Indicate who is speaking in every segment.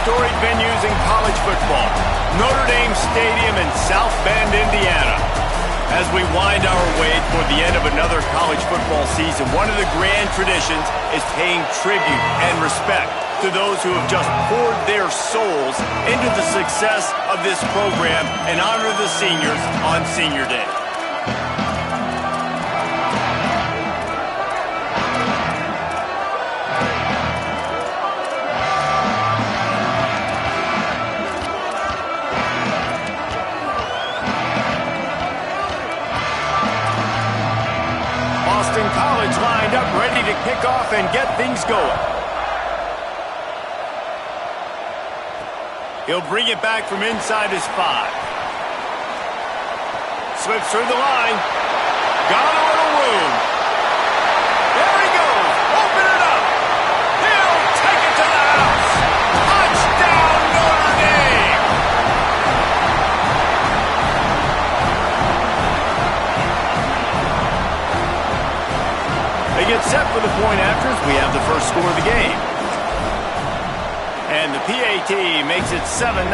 Speaker 1: storied venues in college football, Notre Dame Stadium in South Bend, Indiana. As we wind our way toward the end of another college football season, one of the grand traditions is paying tribute and respect to those who have just poured their souls into the success of this program and honor the seniors on Senior Day. Boston College lined up, ready to kick off and get things going. He'll bring it back from inside his 5. Slips through the line. Got a little room. There he goes. Open it up. He'll take it to the house. Touchdown, Notre Dame. They get set for the point afters. We have the first score of the game. And the PAT makes it 7-0.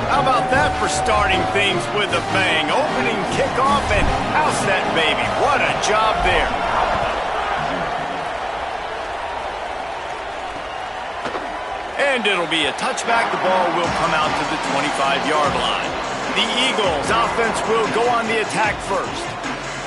Speaker 1: How about that for starting things with a bang? Opening kickoff and house that baby. What a job there. And it'll be a touchback. The ball will come out to the 25-yard line. The Eagles offense will go on the attack first.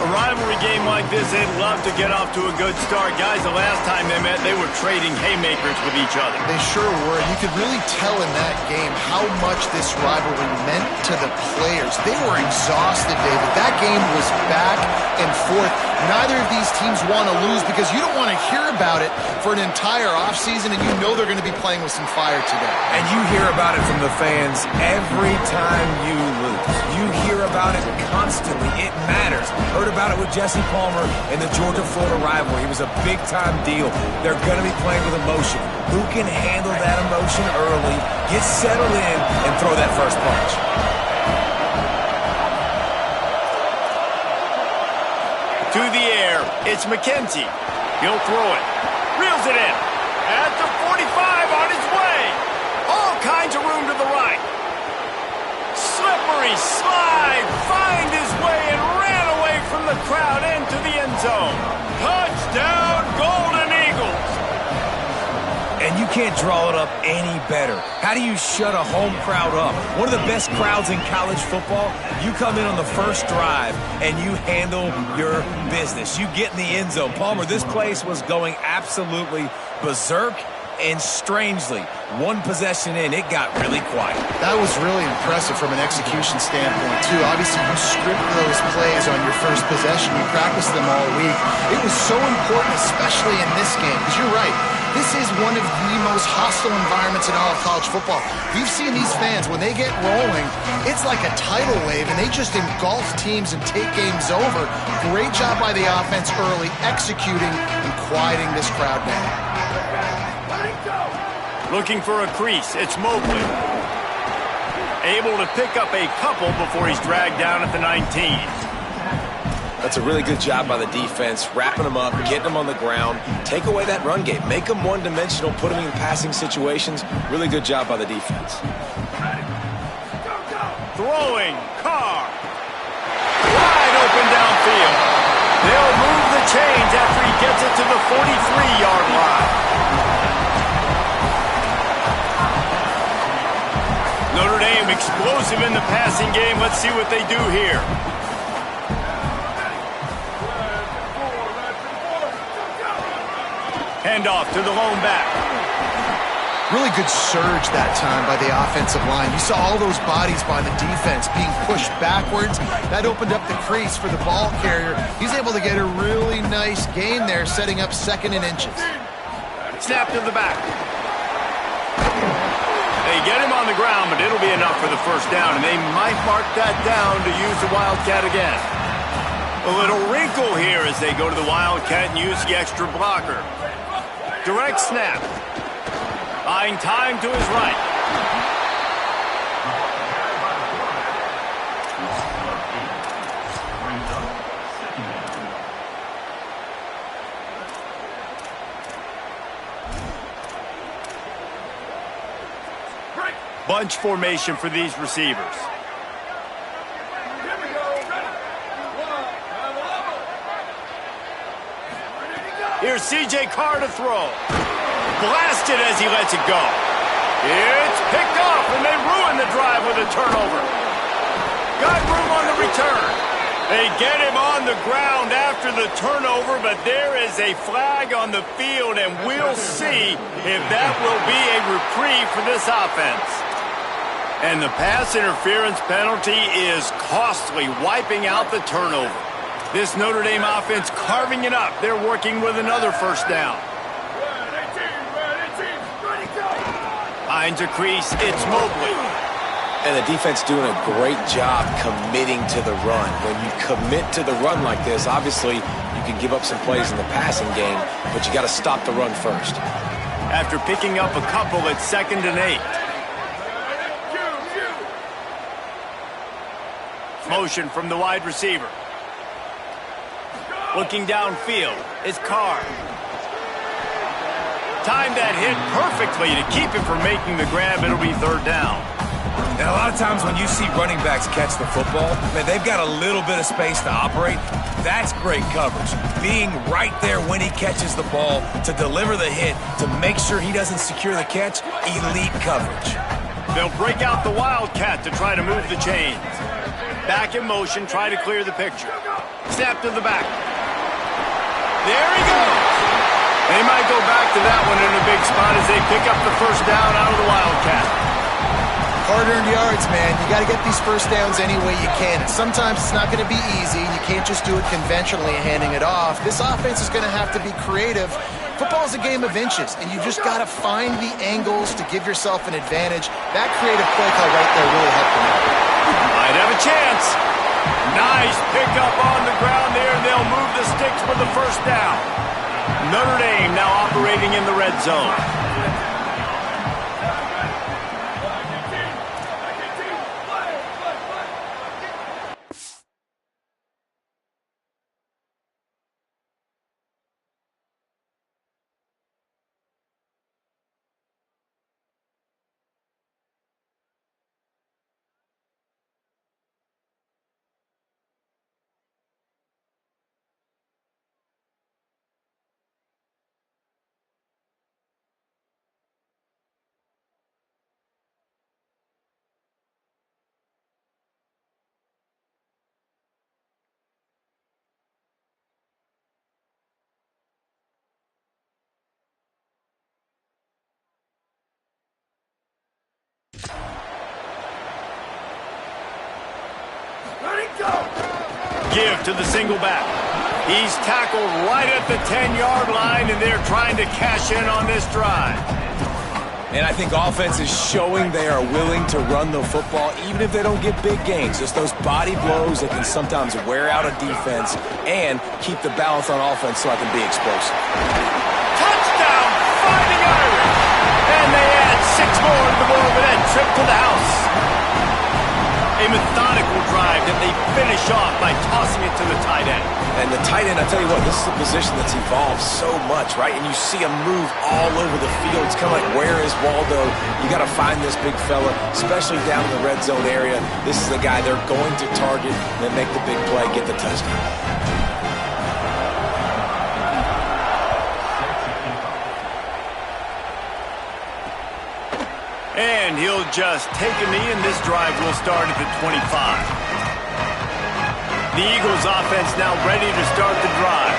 Speaker 1: A rivalry game like this, they'd love to get off to a good start. Guys, the last time they met, they were trading haymakers with each other.
Speaker 2: They sure were. You could really tell in that game how much this rivalry meant to the players. They were exhausted, David. That game was back and forth. Neither of these teams want to lose because you don't want to hear about it for an entire offseason, and you know they're going to be playing with some fire today.
Speaker 3: And you hear about it from the fans every time you lose. You hear about it constantly. It matters. Heard about it with Jesse Palmer and the Georgia-Florida rivalry. It was a big-time deal. They're going to be playing with emotion. Who can handle that emotion early, get settled in, and throw that first punch?
Speaker 1: To the air, it's McKenzie. He'll throw it. Reels it in. At the 45, on his way. All kinds of room to the right. Slippery slide. Find his way and ran away from the crowd into the end zone. Touchdown, Golden Eagles.
Speaker 3: And you can't draw it up any better. How do you shut a home crowd up? One of the best crowds in college football. You come in on the first drive and you handle your business. You get in the end zone. Palmer, this place was going absolutely berserk. And strangely, one possession in, it got really quiet.
Speaker 2: That was really impressive from an execution standpoint, too. Obviously, you script those plays on your first possession. You practice them all week. It was so important, especially in this game, because you're right. This is one of the most hostile environments in all of college football. We've seen these fans, when they get rolling, it's like a tidal wave, and they just engulf teams and take games over. Great job by the offense early, executing and quieting this crowd down.
Speaker 1: Looking for a crease, it's Mobley. Able to pick up a couple before he's dragged down at the 19.
Speaker 3: That's a really good job by the defense, wrapping them up, getting them on the ground, take away that run game, make them one-dimensional, put them in passing situations. Really good job by the defense.
Speaker 1: Throwing, Carr. Wide open downfield. They'll move the chains after he gets it to the 43-yard line. Notre Dame explosive in the passing game. Let's see what they do here. Handoff to the lone back.
Speaker 2: Really good surge that time by the offensive line. You saw all those bodies by the defense being pushed backwards. That opened up the crease for the ball carrier. He's able to get a really nice gain there, setting up 2nd and inches.
Speaker 1: Snap to the back. They get him on the ground, but it'll be enough for the first down, and they might mark that down to use the Wildcat again. A little wrinkle here as they go to the Wildcat and use the extra blocker. Direct snap. Buying time to his right. bunch formation for these receivers. Here's C.J. Carr to throw. Blasted as he lets it go. It's picked off, and they ruin the drive with a turnover. Got room on the return. They get him on the ground after the turnover, but there is a flag on the field, and we'll see if that will be a reprieve for this offense. And the pass interference penalty is costly, wiping out the turnover. This Notre Dame offense carving it up. They're working with another first down. Finds a crease. It's Mobley.
Speaker 3: And the defense doing a great job committing to the run. When you commit to the run like this, obviously you can give up some plays in the passing game, but you got to stop the run first.
Speaker 1: After picking up a couple, it's 2nd and 8. Motion from the wide receiver. Looking downfield is Carr. Timed that hit perfectly to keep him from making the grab. It'll be 3rd down.
Speaker 3: And a lot of times when you see running backs catch the football, man, they've got a little bit of space to operate. That's great coverage. Being right there when he catches the ball to deliver the hit, to make sure he doesn't secure the catch, elite coverage.
Speaker 1: They'll break out the Wildcat to try to move the chains. Back in motion, try to clear the picture. Snap to the back. There he goes. They might go back to that one in a big spot as they pick up the first down out of the Wildcat.
Speaker 2: Hard-earned yards, man. You got to get these first downs any way you can. Sometimes it's not going to be easy. You can't just do it conventionally handing it off. This offense is going to have to be creative. Football is a game of inches, and you just got to find the angles to give yourself an advantage. That creative play call right there really helped them out.
Speaker 1: Might have a chance. Nice pickup on the ground there. They'll move the sticks for the first down. Notre Dame now operating in the red zone. Give to the single back. He's tackled right at the 10-yard line, and they're trying to cash in on this drive.
Speaker 3: And I think offense is showing they are willing to run the football, even if they don't get big gains. Just those body blows that can sometimes wear out a defense and keep the balance on offense so I can be explosive.
Speaker 1: Touchdown, Fighting Irish! And they add 6 more to the board with that trip to the house. A methodical drive that they finish off by tossing it to the tight end.
Speaker 3: And the tight end, I tell you what, this is a position that's evolved so much, right? And you see him move all over the field. It's kind of like, where is Waldo? You got to find this big fella, especially down in the red zone area. This is the guy they're going to target and then make the big play, get the touchdown.
Speaker 1: And he'll just take a knee, and this drive will start at the 25. The Eagles offense now ready to start the drive.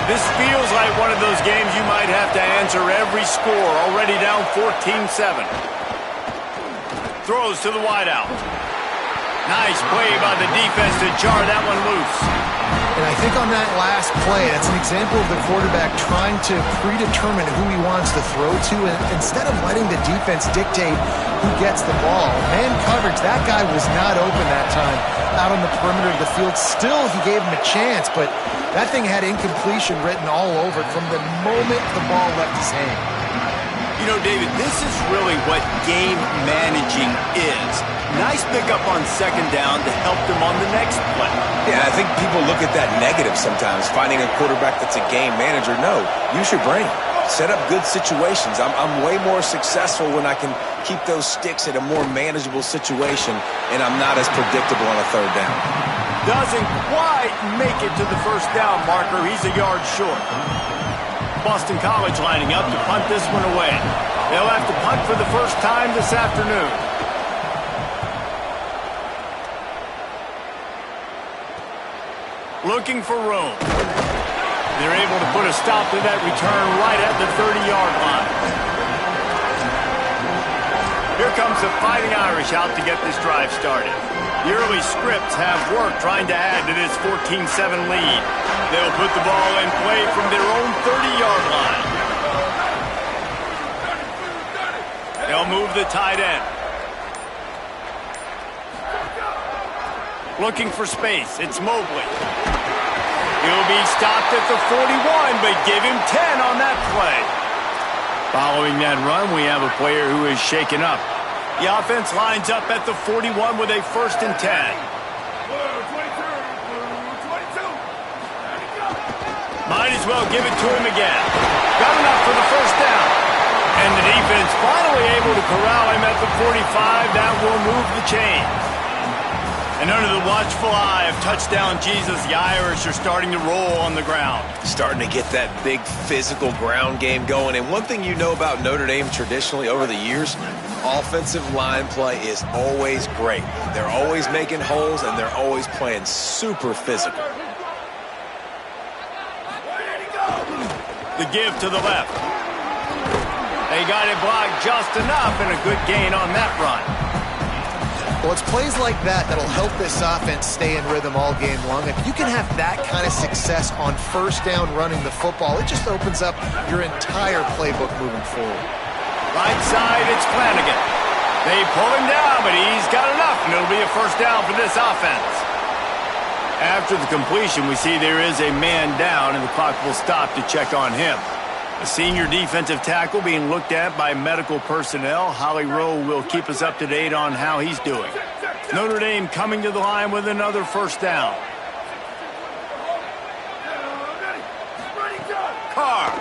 Speaker 1: This feels like one of those games you might have to answer every score, already down 14-7. Throws to the wideout. Nice play by the defense to jar that one loose.
Speaker 2: And I think on that last play, that's an example of the quarterback trying to predetermine who he wants to throw to, and instead of letting the defense dictate who gets the ball. Man coverage, that guy was not open that time out on the perimeter of the field. Still, he gave him a chance, but that thing had incompletion written all over it from the moment the ball left his hand.
Speaker 1: You know, David, this is really what game managing is. Nice pickup on 2nd down to help them on the next play.
Speaker 3: Yeah, I think people look at that negative sometimes, finding a quarterback that's a game manager. No, use your brain. set up good situations. I'm way more successful when I can keep those sticks at a more manageable situation, and I'm not as predictable on a third down.
Speaker 1: Doesn't quite make it to the first down marker. He's a yard short. Boston College lining up to punt this one away. They'll have to punt for the first time this afternoon. Looking for room. They're able to put a stop to that return right at the 30-yard line. Here comes the Fighting Irish out to get this drive started. The early scripts have worked trying to add to this 14-7 lead. They'll put the ball in play from their own 30-yard line. They'll move the tight end. Looking for space. It's Mobley. He'll be stopped at the 41, but give him 10 on that play. Following that run, we have a player who is shaken up. The offense lines up at the 41 with a 1st and 10. Might as well give it to him again. Got enough for the first down. And the defense finally able to corral him at the 45. That will move the chains. And under the watchful eye of Touchdown Jesus, the Irish are starting to roll on the ground.
Speaker 3: Starting to get that big physical ground game going. And one thing you know about Notre Dame traditionally over the years, offensive line play is always great. They're always making holes, and they're always playing super physical.
Speaker 1: The give to the left. They got it blocked just enough, and a good gain on that run.
Speaker 2: Well, it's plays like that that'll help this offense stay in rhythm all game long. If you can have that kind of success on first down running the football, it just opens up your entire playbook moving forward.
Speaker 1: Right side, it's Flanagan. They pull him down, but he's got enough, and it'll be a first down for this offense. After the completion, we see there is a man down, and the clock will stop to check on him. A senior defensive tackle being looked at by medical personnel. Holly Rowe will keep us up to date on how he's doing. Notre Dame coming to the line with another first down. Carr.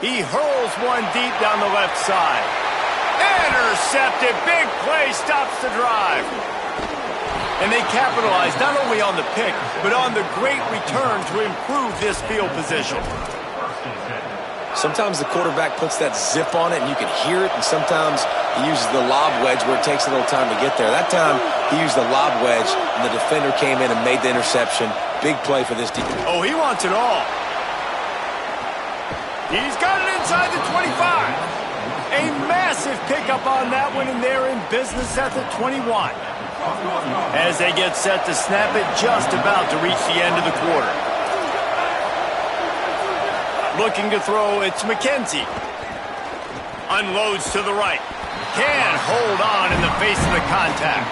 Speaker 1: He hurls one deep down the left side. Intercepted. Big play stops the drive. And they capitalize not only on the pick, but on the great return to improve this field position.
Speaker 3: Sometimes the quarterback puts that zip on it and you can hear it, and sometimes he uses the lob wedge where it takes a little time to get there. That time he used the lob wedge and the defender came in and made the interception. Big play for this defense.
Speaker 1: Oh, he wants it all. He's got it inside the 25. A massive pickup on that one, and they're in business at the 21. As they get set to snap it, just about to reach the end of the quarter. Looking to throw, it's McKenzie. Unloads to the right. Can hold on in the face of the contact.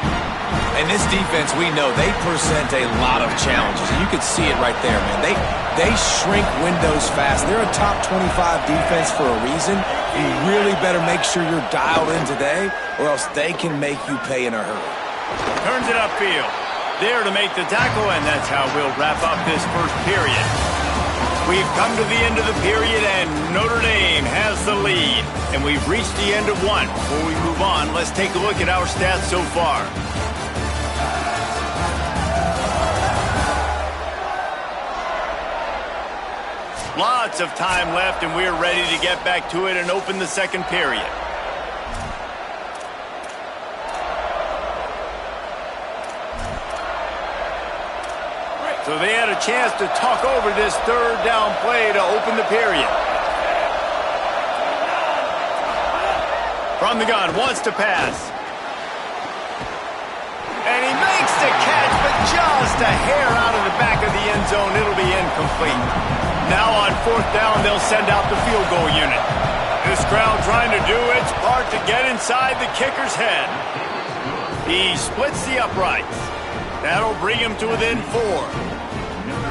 Speaker 3: And this defense, we know, they present a lot of challenges. And you can see it right there, man. They shrink windows fast. They're a top 25 defense for a reason. You really better make sure you're dialed in today, or else they can make you pay in a hurry.
Speaker 1: Turns it upfield. There to make the tackle, and that's how we'll wrap up this first period. We've come to the end of the period, and Notre Dame has the lead. And we've reached the end of one. Before we move on, let's take a look at our stats so far. Lots of time left, and we're ready to get back to it and open the second period. So they had a chance to talk over this third down play to open the period. From the gun, wants to pass. And he makes the catch, but just a hair out of the back of the end zone. It'll be incomplete. Now on fourth down, they'll send out the field goal unit. This crowd trying to do its part to get inside the kicker's head. He splits the uprights. That'll bring him to within 4.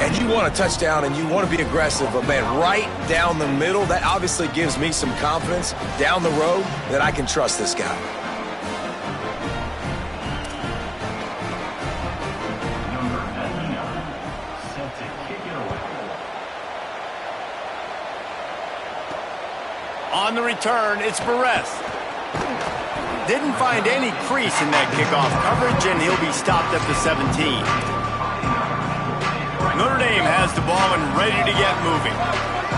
Speaker 3: And you want a touchdown and you want to be aggressive, but man, right down the middle, that obviously gives me some confidence down the road that I can trust this guy.
Speaker 1: On the return, it's Perez. Didn't find any crease in that kickoff coverage, and he'll be stopped at the 17. Notre Dame has the ball and ready to get moving.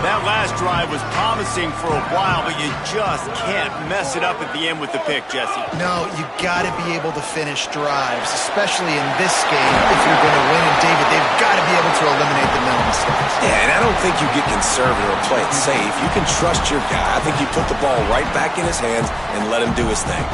Speaker 1: That last drive was promising for a while, but you just can't mess it up at the end with the pick, Jesse.
Speaker 2: No, you got to be able to finish drives, especially in this game if you're going to win. And David, they've got to be able to eliminate the mental mistakes.
Speaker 3: Yeah, and I don't think you get conservative or play it safe. You can trust your guy. I think you put the ball right back in his hands and let him do his thing.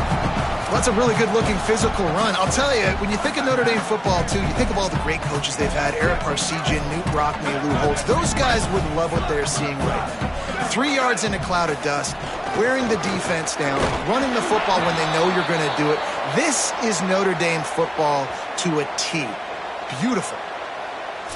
Speaker 2: Well, that's a really good-looking physical run. I'll tell you, when you think of Notre Dame football, too, you think of all the great coaches they've had, Eric Parsegian, Newt Rockne, Lou Holtz. Those guys would love what they're seeing right now. 3 yards in a cloud of dust, wearing the defense down, running the football when they know you're going to do it. This is Notre Dame football to a T. Beautiful.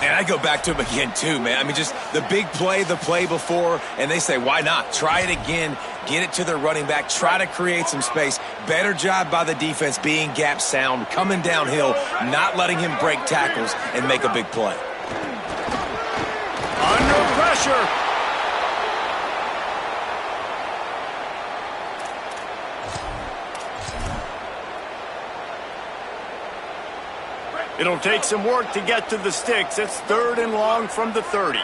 Speaker 3: And I go back to him again, too, man. I mean, just the big play, the play before, and they say, why not? Try it again, get it to their running back, try to create some space. Better job by the defense being gap sound, coming downhill, not letting him break tackles and make a big play.
Speaker 1: Under pressure. It'll take some work to get to the sticks. It's 3rd and long from the 30.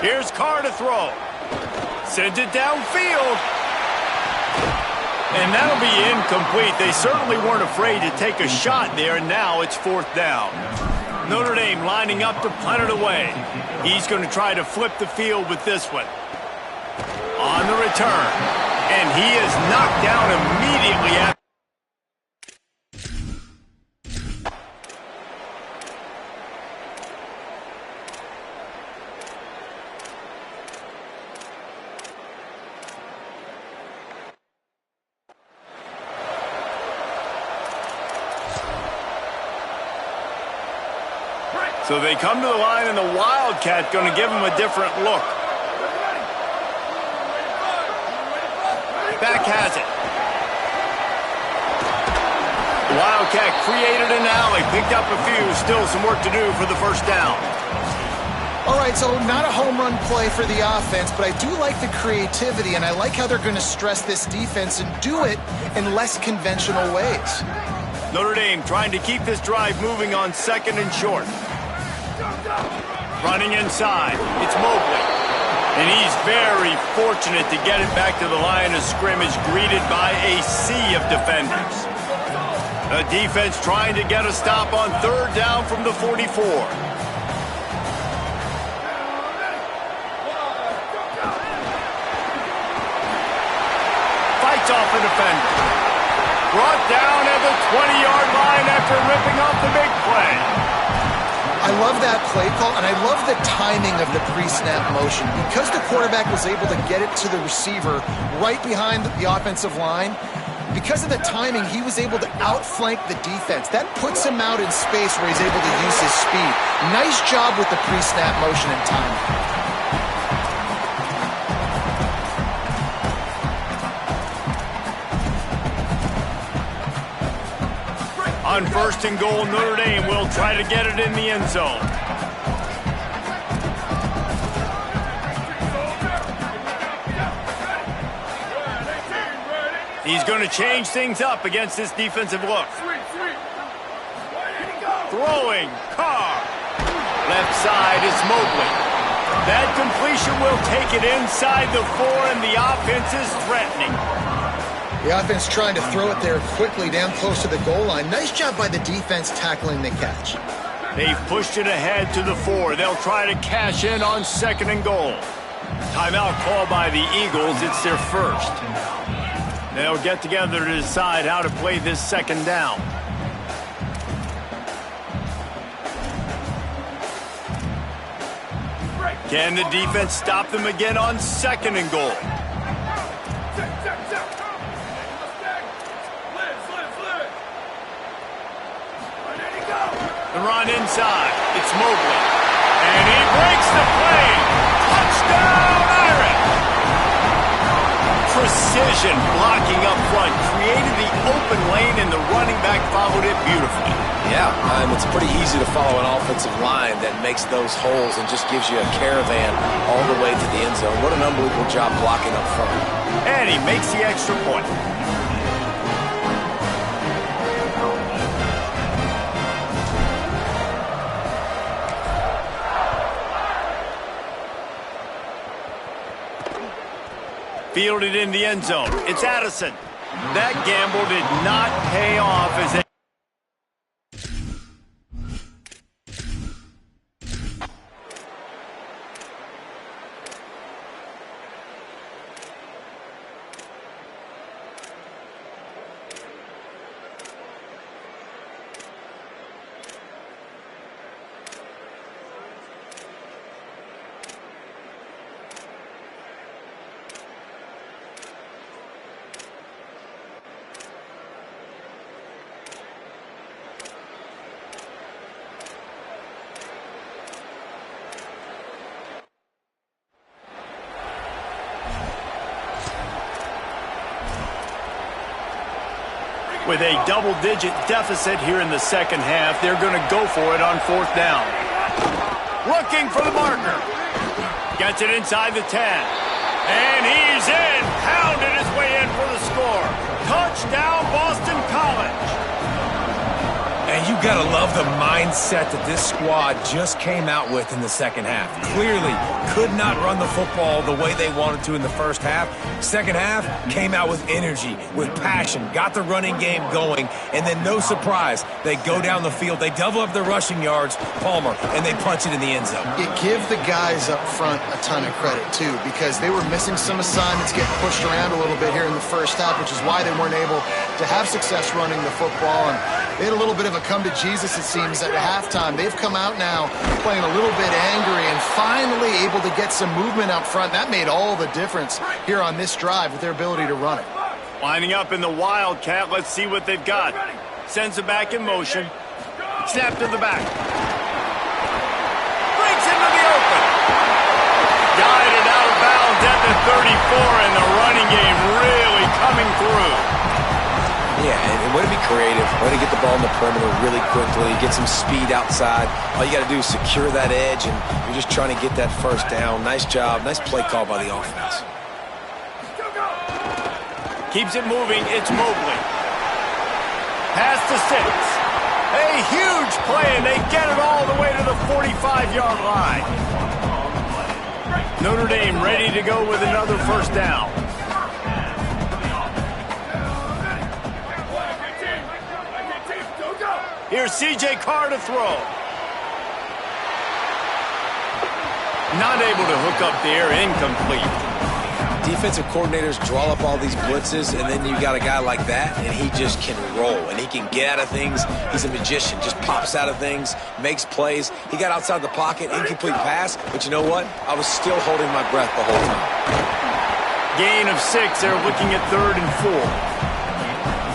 Speaker 1: Here's Carr to throw. Sends it downfield. And that'll be incomplete. They certainly weren't afraid to take a shot there, and now it's 4th down. Notre Dame lining up to punt it away. He's going to try to flip the field with this one. On the return. And he is knocked down immediately after. So they come to the line, and the Wildcat going to give them a different look. Back has it. The Wildcat created an alley, picked up a few, still some work to do for the 1st down.
Speaker 2: All right, so not a home run play for the offense, but I do like the creativity, and I like how they're going to stress this defense and do it in less conventional ways.
Speaker 1: Notre Dame trying to keep this drive moving on 2nd and short. Running inside, it's Mobley. And he's very fortunate to get it back to the line of scrimmage, greeted by a sea of defenders. The defense trying to get a stop on 3rd down from the 44. Fights off the defender. Brought down at the 20-yard line after ripping off the big play.
Speaker 2: I love that play call, and I love the timing of the pre-snap motion. Because the quarterback was able to get it to the receiver right behind the offensive line, because of the timing, he was able to outflank the defense. That puts him out in space where he's able to use his speed. Nice job with the pre-snap motion and timing.
Speaker 1: On 1st and goal, Notre Dame will try to get it in the end zone. He's going to change things up against this defensive look. Throwing, Carr. Left side is Mobley. That completion will take it inside the 4, and the offense is threatening.
Speaker 2: The offense trying to throw it there quickly down close to the goal line. Nice job by the defense tackling the catch.
Speaker 1: They've pushed it ahead to the 4. They'll try to cash in on 2nd and goal. Timeout called by the Eagles. It's their 1st. They'll get together to decide how to play this 2nd down. Can the defense stop them again on 2nd and goal? The run inside. It's Mobley. And he breaks the play. Touchdown, Irish! Precision blocking up front created the open lane, and the running back followed it beautifully.
Speaker 3: Yeah, and it's pretty easy to follow an offensive line that makes those holes and just gives you a caravan all the way to the end zone. What an unbelievable job blocking up front.
Speaker 1: And he makes the extra point. Fielded in the end zone. It's Addison. That gamble did not pay off as they... With a double-digit deficit here in the second half, they're going to go for it on fourth down. Looking for the marker. Gets it inside the 10. And he's in. Pounded his way in for the score. Touchdown, Boston College.
Speaker 3: And you got to love the mindset that this squad just came out with in the second half. Clearly could not run the football the way they wanted to in the first half. Second half came out with energy, with passion, got the running game going, and then no surprise, they go down the field, they double up their rushing yards, Palmer, and they punch it in the end zone.
Speaker 2: Give the guys up front a ton of credit, too, because they were missing some assignments, getting pushed around a little bit here in the first half, which is why they weren't able to have success running the football. And they had a little bit of a come to Jesus, it seems, at halftime. They've come out now playing a little bit angry and finally able to get some movement up front. That made all the difference here on this drive with their ability to run it.
Speaker 1: Lining up in the Wildcat. Let's see what they've got. Sends it back in motion. Snap to the back. Breaks into the open. Guided out of bounds at the 34, and the running game really coming through.
Speaker 3: Yeah, and way to be creative, way to get the ball in the perimeter really quickly, get some speed outside. All you got to do is secure that edge, and you're just trying to get that first down. Nice job, nice play call by the offense.
Speaker 1: Keeps it moving, it's Mobley. Pass to 6. A huge play, and they get it all the way to the 45-yard line. Notre Dame ready to go with another first down. Here's C.J. Carr to throw. Not able to hook up there, incomplete.
Speaker 3: Defensive coordinators draw up all these blitzes, and then you got a guy like that, and he just can roll, and he can get out of things. He's a magician, just pops out of things, makes plays. He got outside the pocket, incomplete pass, but you know what? I was still holding my breath the whole time.
Speaker 1: Gain of 6, they're looking at 3rd and 4.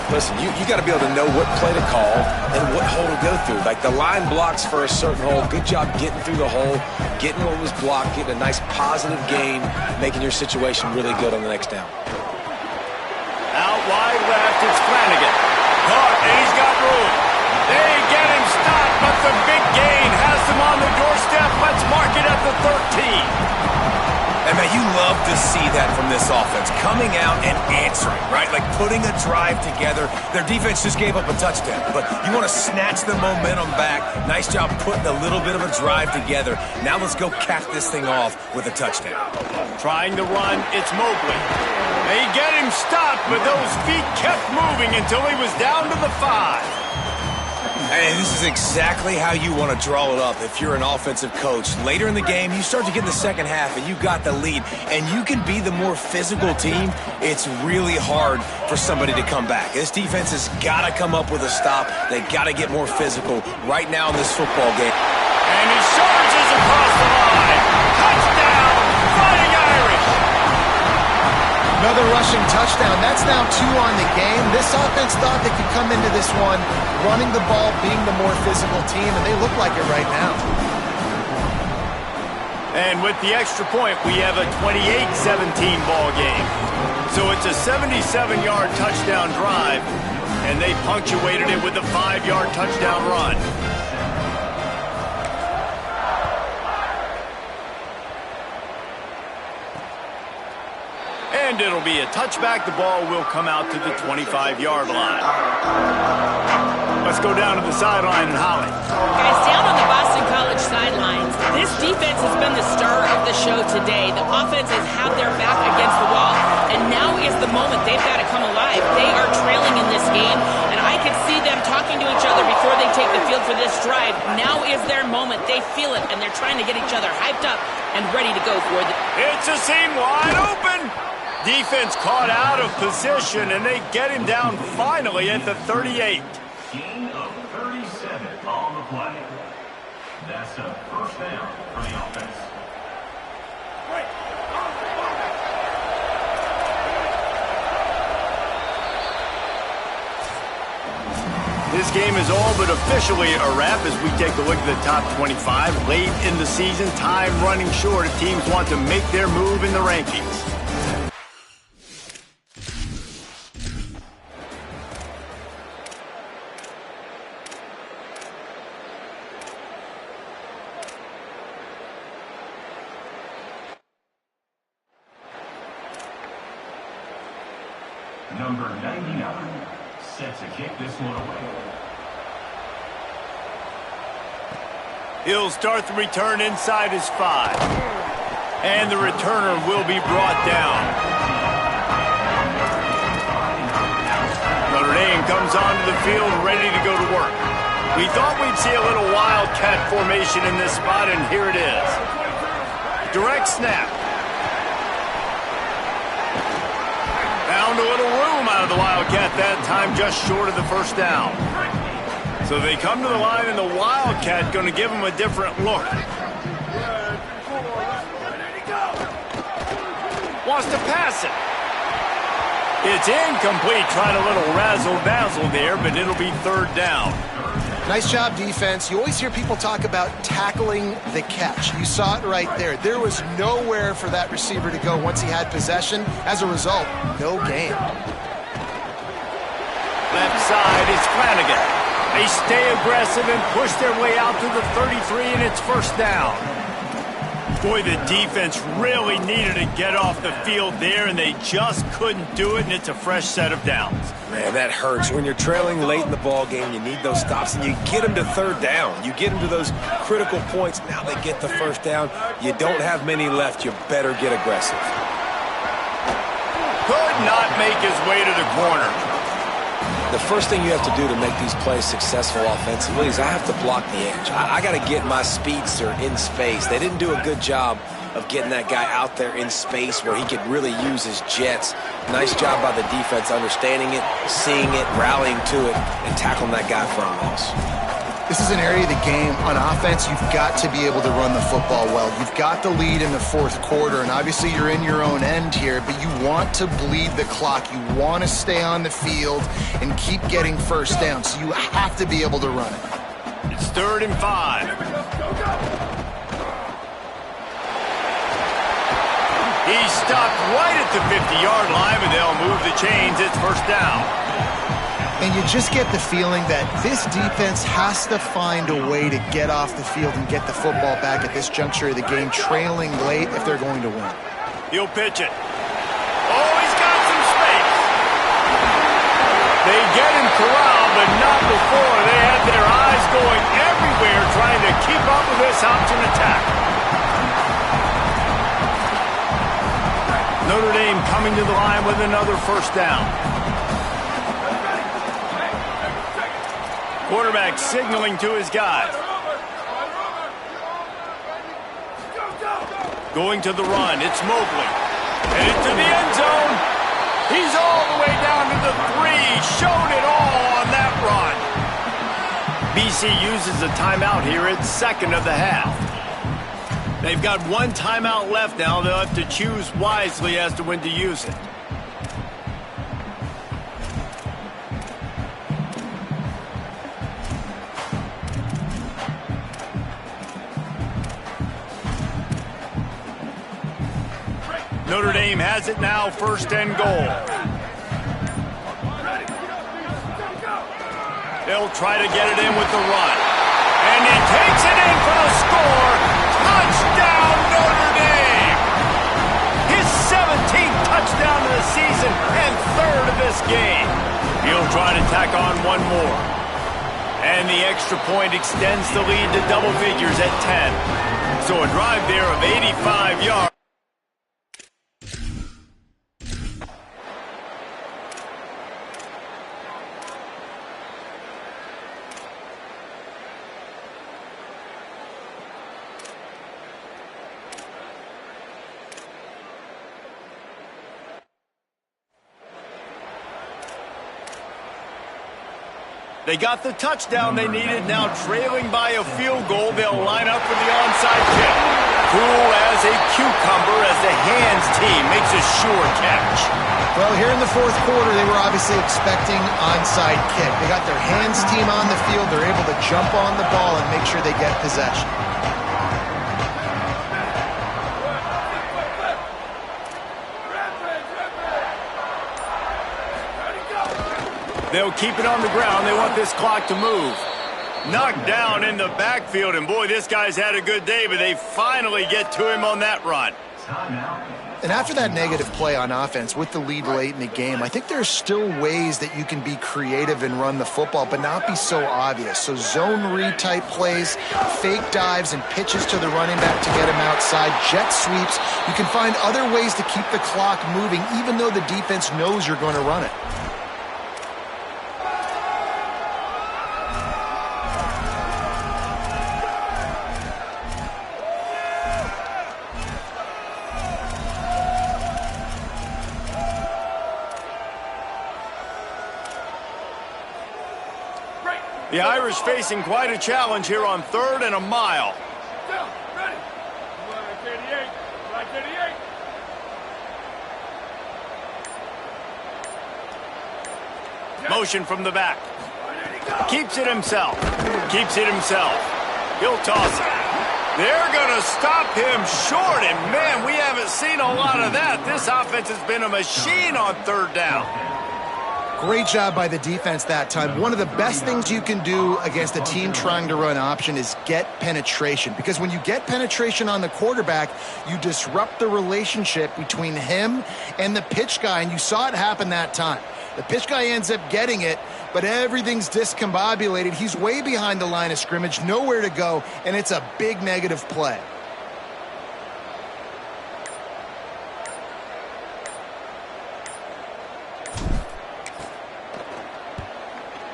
Speaker 3: Listen, you got to be able to know what play to call and what hole to go through. Like the line blocks for a certain hole. Good job getting through the hole, getting what was blocked, getting a nice positive gain, making your situation really good on the next down.
Speaker 1: Out wide left, it's Flanagan. Caught, and he's got room. They get him stopped, but the big gain has him on the doorstep. Let's mark it at the 13.
Speaker 3: And, man, you love to see that from this offense, coming out and answering, right? Like putting a drive together. Their defense just gave up a touchdown, but you want to snatch the momentum back. Nice job putting a little bit of a drive together. Now let's go cap this thing off with a touchdown.
Speaker 1: Trying to run, it's Mobley. They get him stopped, but those feet kept moving until he was down to the 5.
Speaker 3: And this is exactly how you want to draw it up if you're an offensive coach. Later in the game, you start to get in the second half, and you got the lead, and you can be the more physical team. It's really hard for somebody to come back. This defense has got to come up with a stop. They got to get more physical right now in this football game.
Speaker 1: And he charges across the line. Touchdown, Fighting Irish.
Speaker 2: Another rushing touchdown. That's now 2 on the game. This offense thought they could come into this one running the ball, being the more physical team, and they look like it right now.
Speaker 1: And with the extra point, we have a 28-17 ball game. So it's a 77-yard touchdown drive, And they punctuated it with a 5-yard touchdown run. And it'll be a touchback. The ball will come out to the 25-yard line. Let's go down to the sideline and Holly.
Speaker 4: Guys, down on the Boston College sidelines, this defense has been the star of the show today. The offense has had their back against the wall, and now is the moment they've got to come alive. They are trailing in this game, and I can see them talking to each other before they take the field for this drive. Now is their moment. They feel it, and they're trying to get each other hyped up and ready to go for it.
Speaker 1: It's a seam wide open. Defense caught out of position, and they get him down finally at the 38.
Speaker 5: Gain of 37 on the play. That's a first down for the offense.
Speaker 1: This game is all but officially a wrap as we take a look at the top 25. Late in the season, time running short if teams want to make their move in the rankings.
Speaker 5: Number 99 set to kick this one away.
Speaker 1: He'll start the return inside his 5. And the returner will be brought down. Notre Dame comes onto the field ready to go to work. We thought we'd see a little wildcat formation in this spot, and here it is. Direct snap. Found a little room out of the Wildcat that time, just short of the first down. So they come to the line, and the Wildcat going to give them a different look. Wants to pass it. It's incomplete, trying a little razzle-dazzle there, but it'll be third down.
Speaker 2: Nice job, defense. You always hear people talk about tackling the catch. You saw it right there. There was nowhere for that receiver to go once he had possession. As a result, no gain.
Speaker 1: Left side, it's Flanagan. They stay aggressive and push their way out to the 33, and it's first down. Boy, the defense really needed to get off the field there, and they just couldn't do it, and it's a fresh set of downs.
Speaker 3: Man, that hurts. When you're trailing late in the ball game, you need those stops, and you get them to third down. You get them to those critical points. Now they get the first down. You don't have many left. You better get aggressive.
Speaker 1: Could not make his way to the corner.
Speaker 3: The first thing you have to do to make these plays successful offensively is I have to block the edge. I got to get my speedster in space. They didn't do a good job of getting that guy out there in space where he could really use his jets. Nice job by the defense understanding it, seeing it, rallying to it, and tackling that guy for a loss.
Speaker 2: This is an area of the game on offense you've got to be able to run the football well. You've got the lead in the fourth quarter, and obviously you're in your own end here, but you want to bleed the clock. You want to stay on the field and keep getting first down, so you have to be able to run it.
Speaker 1: It's 3rd and 5. He's stopped right at the 50-yard line, but they'll move the chains. It's first down.
Speaker 2: And you just get the feeling that this defense has to find a way to get off the field and get the football back at this juncture of the game, trailing late if they're going to win.
Speaker 1: He'll pitch it. Oh, he's got some space. They get him corralled, but not before. They had their eyes going everywhere trying to keep up with this option attack. Notre Dame coming to the line with another first down. Quarterback signaling to his guys. Going to the run, it's Mobley. Headed to the end zone. He's all the way down to the 3. Showed it all on that run. BC uses a timeout here. It's 2nd of the half. They've got 1 timeout left now. They'll have to choose wisely as to when to use it. Notre Dame has it now, 1st and goal. They'll try to get it in with the run. And he takes it in for the score. Touchdown, Notre Dame! His 17th touchdown of the season and third of this game. He'll try to tack on one more. And the extra point extends the lead to double figures at 10. So a drive there of 85 yards. They got the touchdown they needed. Now trailing by a field goal, they'll line up for the onside kick. Cool as a cucumber as the hands team makes a sure catch.
Speaker 2: Well, here in the fourth quarter, they were obviously expecting onside kick. They got their hands team on the field. They're able to jump on the ball and make sure they get possession.
Speaker 1: They'll keep it on the ground. They want this clock to move. Knocked down in the backfield, and boy, this guy's had a good day, but they finally get to him on that run.
Speaker 2: And after that negative play on offense with the lead late in the game, I think there's still ways that you can be creative and run the football, but not be so obvious. So zone read type plays, fake dives, and pitches to the running back to get him outside, jet sweeps. You can find other ways to keep the clock moving, even though the defense knows you're going to run it.
Speaker 1: The Irish facing quite a challenge here on 3rd and a mile.
Speaker 6: Down, ready. Black 88, Black 88.
Speaker 1: Motion from the back. Keeps it himself. Keeps it himself. He'll toss it. They're going to stop him short, and man, we haven't seen a lot of that. This offense has been a machine on 3rd down.
Speaker 2: Great job by the defense that time. One of the best things you can do against a team trying to run option is get penetration. Because when you get penetration on the quarterback, you disrupt the relationship between him and the pitch guy. And you saw it happen that time. The pitch guy ends up getting it, but everything's discombobulated. He's way behind the line of scrimmage, nowhere to go, and it's a big negative play.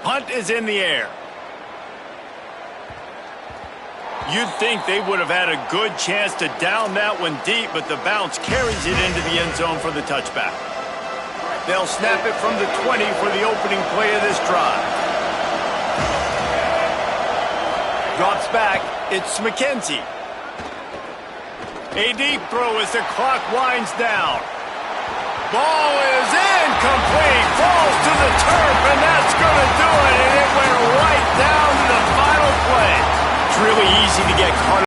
Speaker 1: Punt is in the air. You'd think they would have had a good chance to down that one deep, but the bounce carries it into the end zone for the touchback. They'll snap it from the 20 for the opening play of this drive. Drops back. It's McKenzie. A deep throw as the clock winds down. Ball is incomplete. Falls to the turf, and that's going to do it. And it went right down to the final play. It's really easy to get caught